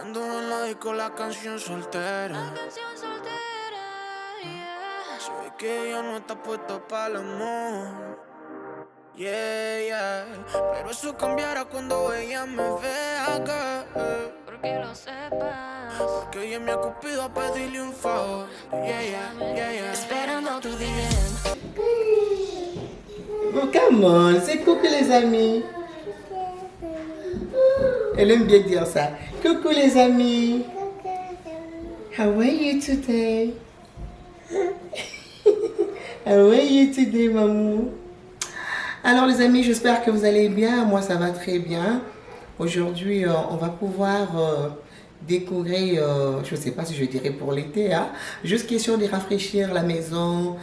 Sonando en la disco la canción soltera. Se ve que ella no está puesta para el amor. Yeah, yeah. Pero eso cambiará cuando ella me vea acá. Porque lo sepas. Porque ella me ha cupido a pedirle un favor. Yeah, yeah, yeah, yeah. Esperando tu DM. Oh, come on, c'est coucou les amis. Elle aime bien dire ça. Coucou les amis. How are you today? How are you today, mamou? Alors les amis, j'espère que vous allez bien. Moi, ça va très bien. Aujourd'hui, on va pouvoir décorer, je ne sais pas si je dirais pour l'été, hein? Juste question de rafraîchir la maison,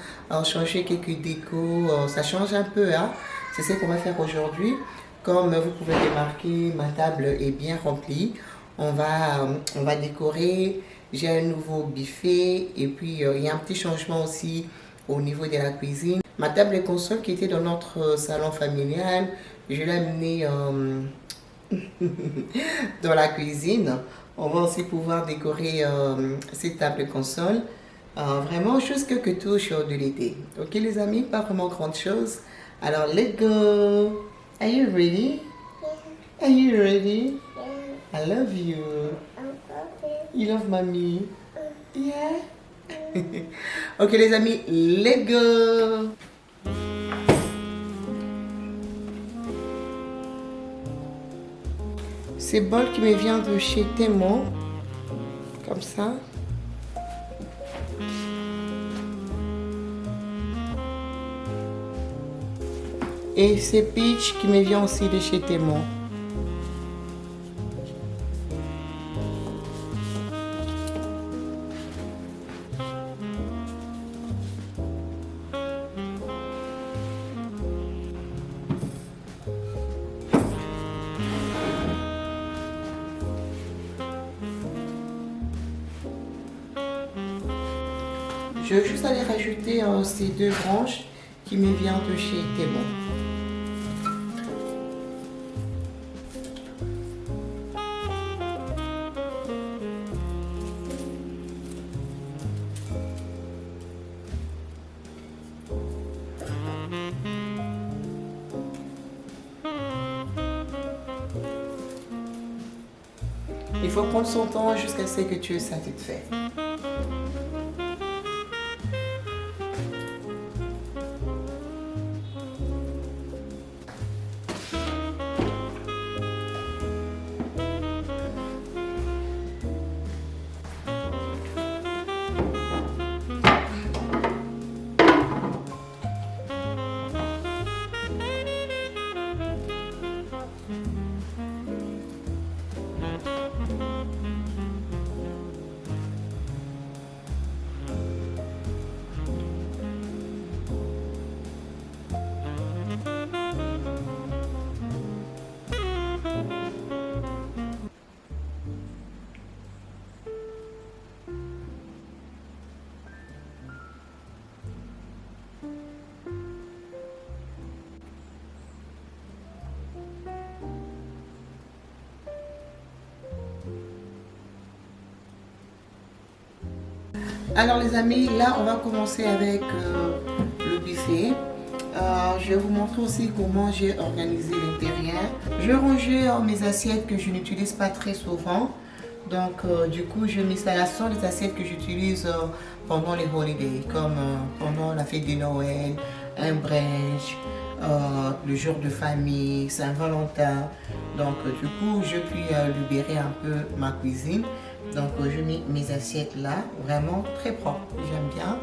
changer quelques décos, ça change un peu, hein? C'est ce qu'on va faire aujourd'hui. Comme vous pouvez remarquer, ma table est bien remplie. On va décorer. J'ai un nouveau buffet et puis il y a un petit changement aussi au niveau de la cuisine. Ma table de console qui était dans notre salon familial, je l'ai amenée dans la cuisine. On va aussi pouvoir décorer cette table de console. Vraiment juste quelques touches de l'été. Ok les amis, pas vraiment grande chose. Alors let's go. Are you ready? Are you ready? I love you. You love mommy? Yeah. Ok les amis, let's go. C'est bol qui me vient de chez Temo, comme ça. Et c'est peach qui me vient aussi de chez Temo. Je vais juste aller rajouter ces deux branches qui me viennent de chez Temo. Il faut prendre son temps jusqu'à ce que tu es satisfait. Alors les amis, là on va commencer avec le buffet. Je vais vous montrer aussi comment j'ai organisé l'intérieur. Je vais ranger mes assiettes que je n'utilise pas très souvent. Donc du coup je mets ça, ce sont les assiettes que j'utilise pendant les holidays, comme pendant la fête de Noël, un brunch, le jour de famille, Saint-Valentin. Donc du coup je puis libérer un peu ma cuisine. Donc je mets mes assiettes là, vraiment très propre, j'aime bien.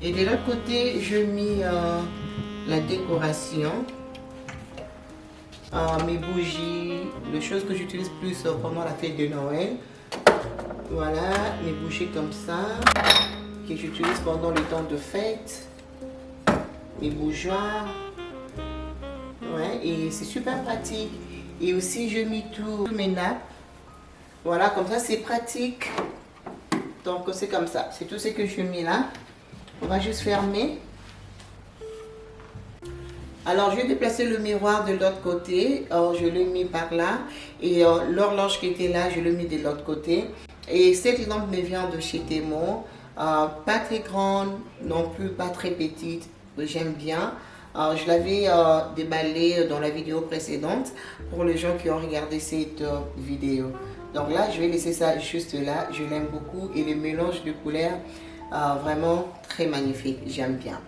Et de l'autre côté, je mets la décoration, mes bougies, les choses que j'utilise plus pendant la fête de Noël. Voilà, mes bougies comme ça, que j'utilise pendant le temps de fête. Mes bougeoirs. Ouais, et c'est super pratique. Et aussi, je mets tous mes nappes. Voilà, comme ça, c'est pratique. Donc, c'est comme ça. C'est tout ce que je mets là. On va juste fermer. Alors, je vais déplacer le miroir de l'autre côté. Je l'ai mis par là. Et l'horloge qui était là, je l'ai mis de l'autre côté. Et cette lampe me vient de chez Temo. Pas très grande, non plus pas très petite. J'aime bien. Je l'avais déballée dans la vidéo précédente pour les gens qui ont regardé cette vidéo. Donc là, je vais laisser ça juste là. Je l'aime beaucoup. Et le mélange de couleurs, vraiment très magnifique. J'aime bien.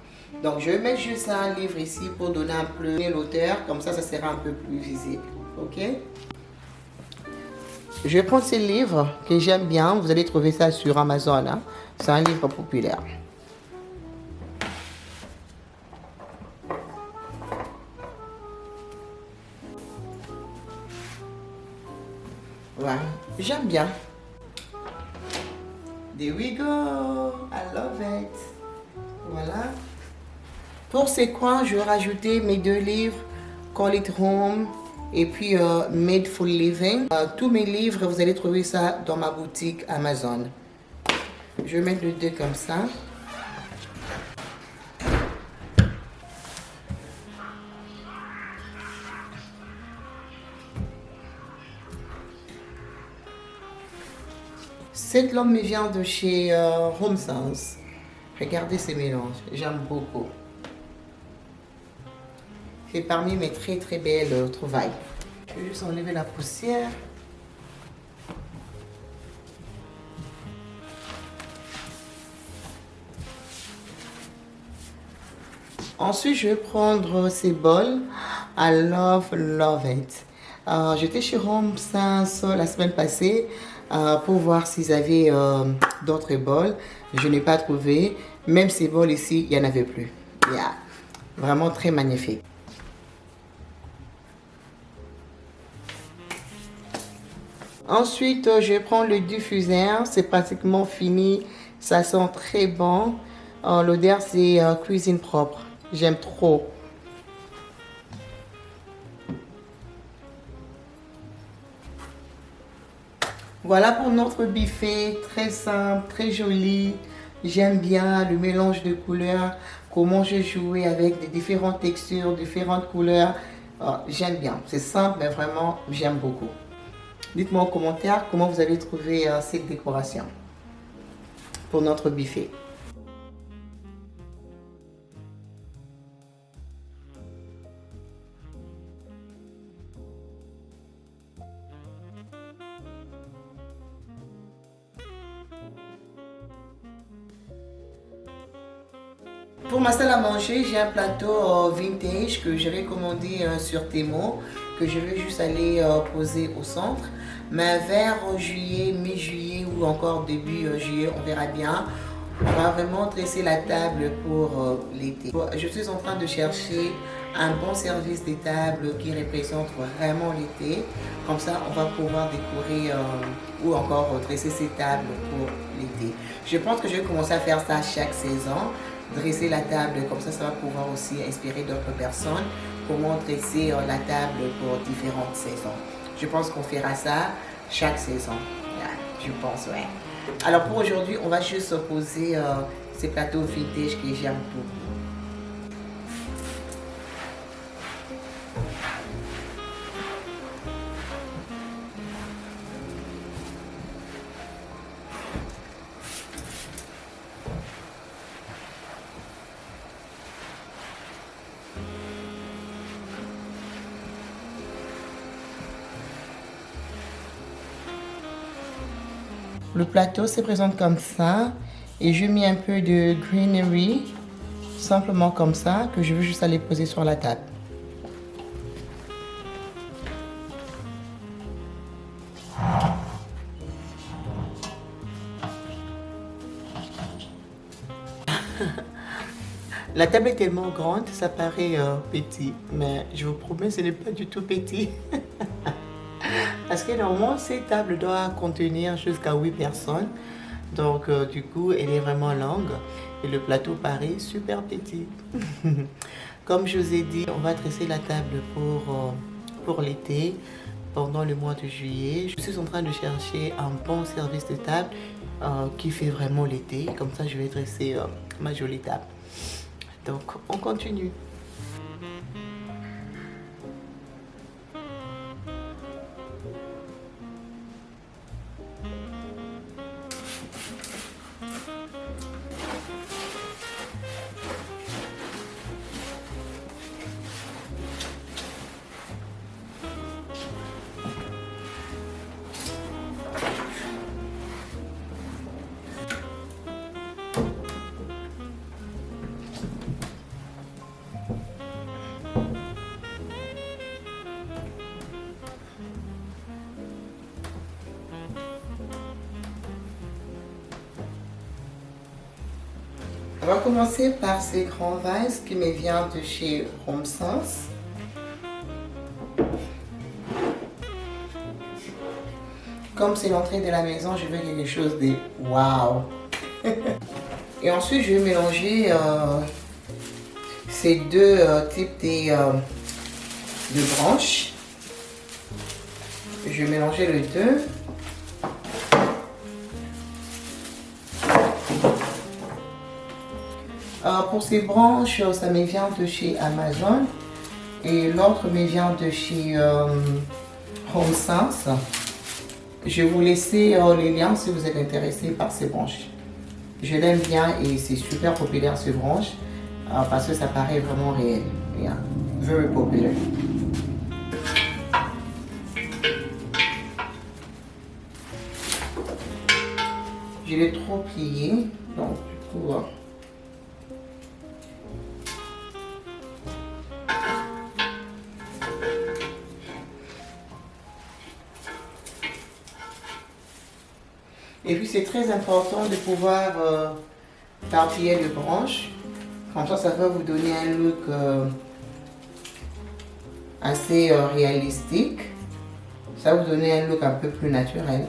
Donc, je vais mettre juste un livre ici pour donner un peu l'auteur. Comme ça sera un peu plus visible. Ok? Je vais prendre ce livre que j'aime bien. Vous allez trouver ça sur Amazon. Hein? C'est un livre populaire. Voilà. J'aime bien. There we go. I love it. Voilà. Pour ces coins, je vais rajouter mes 2 livres, Call It Home et puis Made for Living. Tous mes livres, vous allez trouver ça dans ma boutique Amazon. Je vais mettre les 2 comme ça. Cette lampe me vient de chez Home Sense. Regardez ces mélanges, j'aime beaucoup. C'est parmi mes très très belles trouvailles. Je vais juste enlever la poussière. Ensuite, je vais prendre ces bols. I love it. J'étais chez Home Sense la semaine passée pour voir s'ils avaient d'autres bols. Je n'ai pas trouvé. Même ces bols ici, il n'y en avait plus. Yeah. Vraiment très magnifique. Ensuite, je vais prendre le diffuseur. C'est pratiquement fini. Ça sent très bon. L'odeur, c'est cuisine propre. J'aime trop. Voilà pour notre buffet. Très simple, très joli. J'aime bien le mélange de couleurs. Comment j'ai joué avec des différentes textures, différentes couleurs. J'aime bien. C'est simple, mais vraiment, j'aime beaucoup. Dites-moi en commentaire comment vous avez trouvé cette décoration pour notre buffet. Pour ma salle à manger, j'ai un plateau vintage que j'avais commandé sur Temo, que je vais juste aller poser au centre. Mais vers juillet, mi-juillet ou encore début juillet, on verra bien. On va vraiment dresser la table pour l'été. Je suis en train de chercher un bon service de table qui représente vraiment l'été. Comme ça, on va pouvoir décorer ou encore dresser ces tables pour l'été. Je pense que je vais commencer à faire ça chaque saison. Dresser la table, comme ça va pouvoir aussi inspirer d'autres personnes. Comment dresser la table pour différentes saisons. Je pense qu'on fera ça chaque saison. Yeah, je pense, ouais. Alors pour aujourd'hui, on va juste poser ces plateaux vintage que j'aime beaucoup. Le plateau se présente comme ça et je mets un peu de greenery, simplement comme ça, que je veux juste aller poser sur la table. La table est tellement grande, ça paraît petit, mais je vous promets, ce n'est pas du tout petit. Parce que normalement, cette table doit contenir jusqu'à 8 personnes. Donc, du coup, elle est vraiment longue. Et le plateau paraît super petit. Comme je vous ai dit, on va dresser la table pour l'été, pendant le mois de juillet. Je suis en train de chercher un bon service de table qui fait vraiment l'été. Comme ça, je vais dresser ma jolie table. Donc, on continue. On va commencer par ces grands vases qui me viennent de chez Home Sense. Comme c'est l'entrée de la maison, je veux quelque chose de waouh. Et ensuite, je vais mélanger ces deux types de branches. Je vais mélanger les deux. Pour ces branches, ça me vient de chez Amazon et l'autre me vient de chez Home Sense. Je vais vous laisser les liens si vous êtes intéressé par ces branches. Je l'aime bien et c'est super populaire ces branches parce que ça paraît vraiment réel. Yeah, very popular. Je l'ai trop plié, donc du coup. Et puis c'est très important de pouvoir tortiller les branches. Comme ça va vous donner un look assez réalistique. Ça va vous donner un look un peu plus naturel.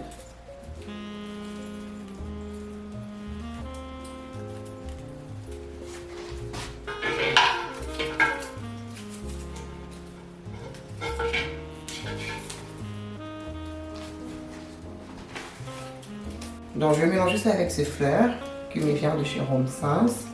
Donc je vais mélanger ça avec ces fleurs qui me viennent de chez Home Sense.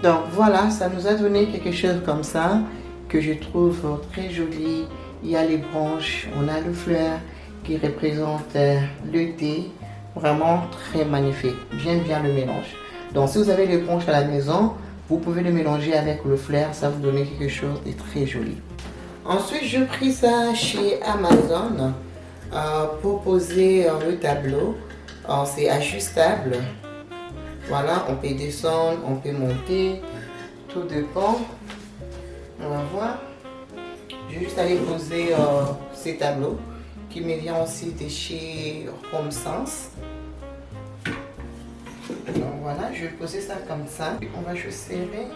Donc voilà, ça nous a donné quelque chose comme ça que je trouve très joli. Il y a les branches, on a le fleur qui représente le thé. Vraiment très magnifique. J'aime bien le mélange. Donc si vous avez les branches à la maison, vous pouvez le mélanger avec le fleur. Ça va vous donner quelque chose de très joli. Ensuite, je pris ça chez Amazon pour poser le tableau. C'est ajustable. Voilà, on peut descendre, on peut monter, tout dépend. On va voir. Je vais juste aller poser ces tableaux qui me viennent aussi de chez Home Sense. Donc voilà, je vais poser ça comme ça. On va juste serrer.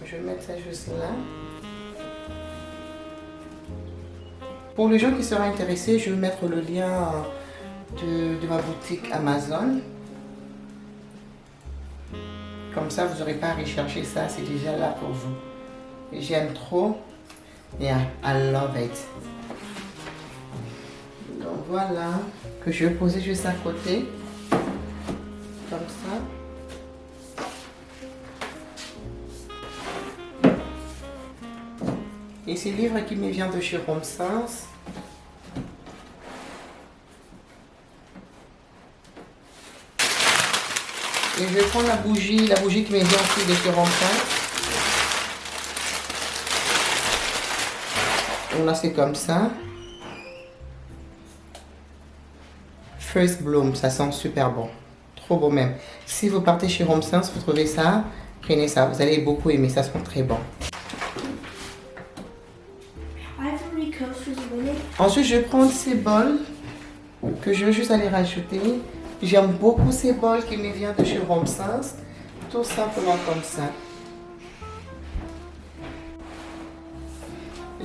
Je vais mettre ça juste là. Pour les gens qui seraient intéressés, je vais mettre le lien de ma boutique Amazon. Comme ça, vous n'aurez pas à rechercher ça, c'est déjà là pour vous. J'aime trop. Yeah, I love it. Donc voilà, que je vais poser juste à côté. Comme ça. Et ce livre qui me vient de chez Home Sense. Et je vais prendre la bougie qui me vient aussi de chez Home Sense. Là c'est comme ça. First Bloom, ça sent super bon. Trop bon même. Si vous partez chez Home Sense, vous trouvez ça, prenez ça. Vous allez beaucoup aimer, ça sent très bon. Ensuite, je vais prendre ces bols que je vais juste aller rajouter. J'aime beaucoup ces bols qui me viennent de chez Home Sense. Tout simplement comme ça.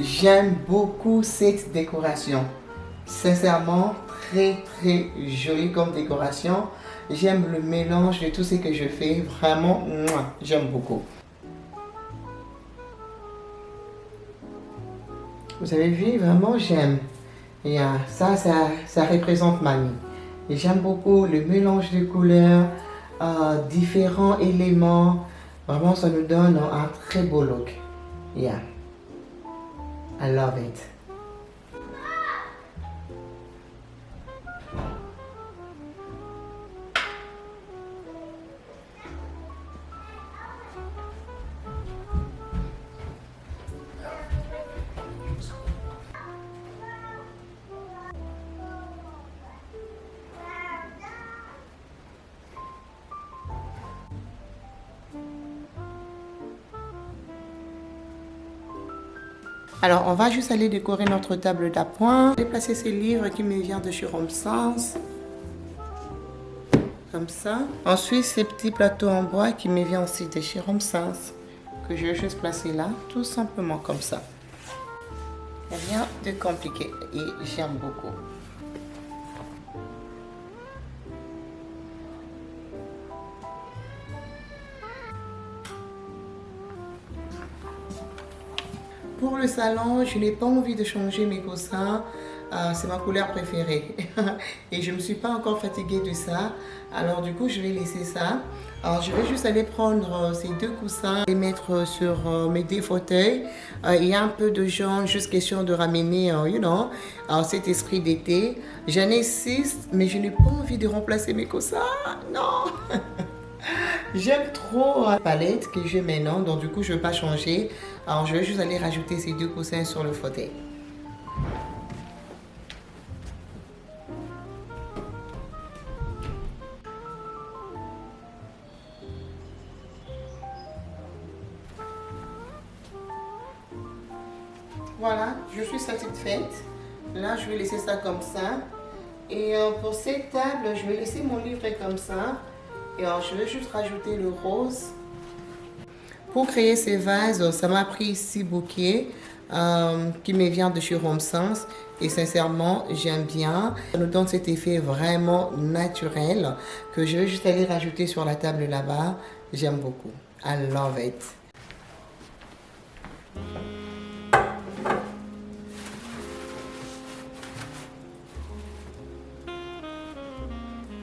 J'aime beaucoup cette décoration. Sincèrement, très très jolie comme décoration. J'aime le mélange de tout ce que je fais. Vraiment, j'aime beaucoup. Vous avez vu, vraiment j'aime. Et ça représente Mamie. Et j'aime beaucoup le mélange de couleurs, différents éléments. Vraiment, ça nous donne un très beau look. Yeah. I love it. Alors, on va juste aller décorer notre table d'appoint. J'ai placé ces livres qui me viennent de chez Home Sense. Comme ça. Ensuite, ces petits plateaux en bois qui me viennent aussi de chez Home Sense. Que je vais juste placer là, tout simplement comme ça. Rien de compliqué et j'aime beaucoup. Pour le salon, je n'ai pas envie de changer mes coussins. C'est ma couleur préférée. Et je ne me suis pas encore fatiguée de ça. Alors du coup, je vais laisser ça. Alors je vais juste aller prendre ces deux coussins et mettre sur mes deux fauteuils. Il y a un peu de jaune, juste question de ramener, cet esprit d'été. J'en ai 6, mais je n'ai pas envie de remplacer mes coussins. Non. J'aime trop la palette que j'ai maintenant, donc du coup je ne vais pas changer. Alors je vais juste aller rajouter ces deux coussins sur le fauteuil. Voilà, je suis satisfaite. Là je vais laisser ça comme ça. Et pour cette table, je vais laisser mon livret comme ça. Et alors, je vais juste rajouter le rose. Pour créer ces vases, ça m'a pris 6 bouquets qui me viennent de chez Home Sense. Et sincèrement, j'aime bien. Ça nous donne cet effet vraiment naturel que je vais juste aller rajouter sur la table là-bas. J'aime beaucoup. I love it.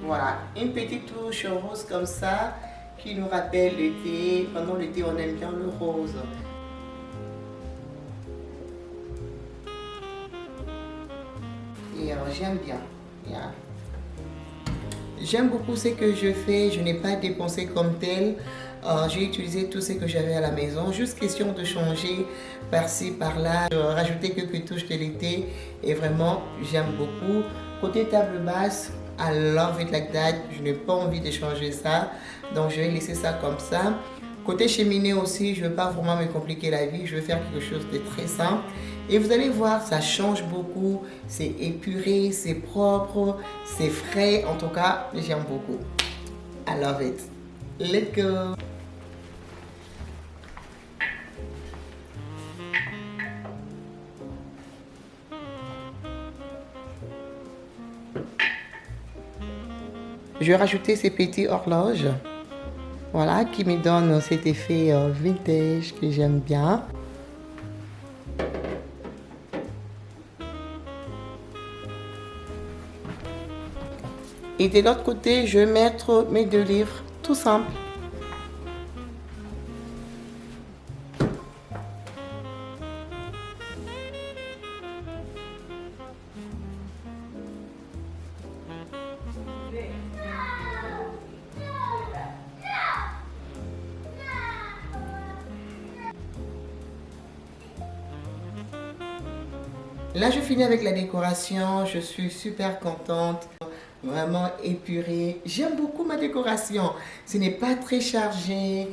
Voilà, une petite touche rose comme ça qui nous rappelle l'été. Pendant l'été, on aime bien le rose. Et j'aime bien. Yeah. J'aime beaucoup ce que je fais. Je n'ai pas dépensé comme tel. J'ai utilisé tout ce que j'avais à la maison. Juste question de changer par-ci, par-là. Rajouter quelques touches de l'été. Et vraiment, j'aime beaucoup. Côté table basse, I love it like that. Je n'ai pas envie de changer ça. Donc, je vais laisser ça comme ça. Côté cheminée aussi, je ne veux pas vraiment me compliquer la vie. Je vais faire quelque chose de très simple. Et vous allez voir, ça change beaucoup. C'est épuré, c'est propre, c'est frais. En tout cas, j'aime beaucoup. I love it. Let's go. Je vais rajouter ces petites horloges. Voilà, qui me donnent cet effet vintage que j'aime bien. Et de l'autre côté, je vais mettre mes 2 livres, tout simple. Là, je finis avec la décoration. Je suis super contente. Vraiment épurée. J'aime beaucoup ma décoration. Ce n'est pas très chargé.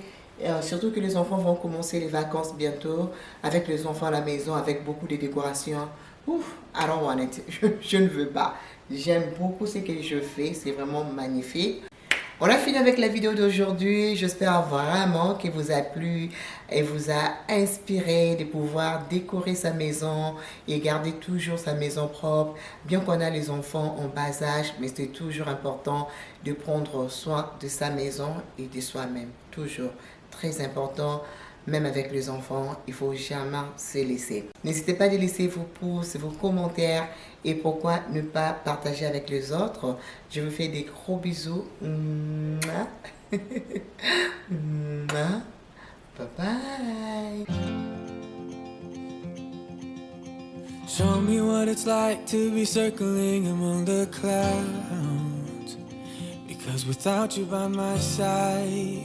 Surtout que les enfants vont commencer les vacances bientôt. Avec les enfants à la maison, avec beaucoup de décorations. Ouf, I don't want it. Je ne veux pas. J'aime beaucoup ce que je fais. C'est vraiment magnifique. On a fini avec la vidéo d'aujourd'hui. J'espère vraiment qu'il vous a plu et vous a inspiré de pouvoir décorer sa maison et garder toujours sa maison propre. Bien qu'on a les enfants en bas âge, mais c'est toujours important de prendre soin de sa maison et de soi-même. Toujours très important. même avec les enfants, il faut jamais se laisser. N'hésitez pas à laisser vos pouces, vos commentaires et pourquoi ne pas partager avec les autres. Je vous fais des gros bisous. Mouah. Mouah. Bye bye. Show me what it's like to be circling among the clouds. Because without you by my side,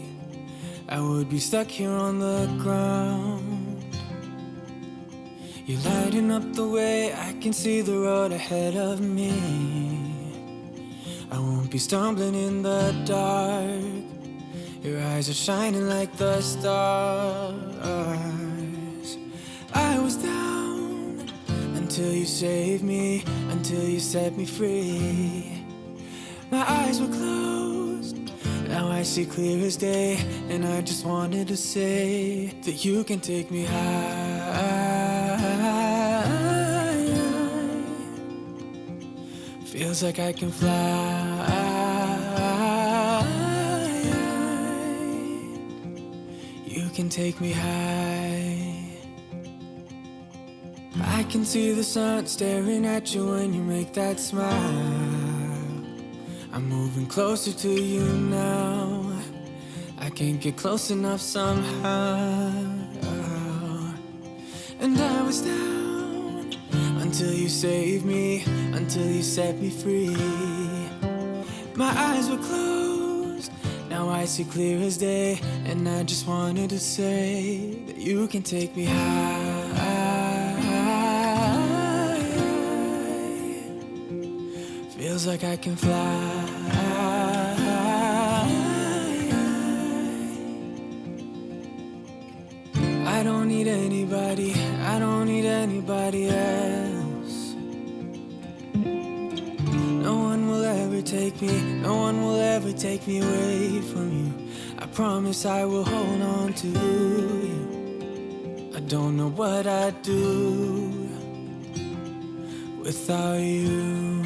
I would be stuck here on the ground. You're lighting up the way, I can see the road ahead of me. I won't be stumbling in the dark. Your eyes are shining like the stars. I was down until you saved me, until you set me free. My eyes were closed, now I see clear as day. And I just wanted to say that you can take me high. Feels like I can fly. You can take me high. I can see the sun staring at you when you make that smile. I'm moving closer to you now. I can't get close enough somehow. And I was down until you saved me, until you set me free. My eyes were closed, now I see clear as day. And I just wanted to say that you can take me high. Feels like I can fly. I don't need anybody, I don't need anybody else. No one will ever take me, no one will ever take me away from you. I promise I will hold on to you. I don't know what I'd do without you.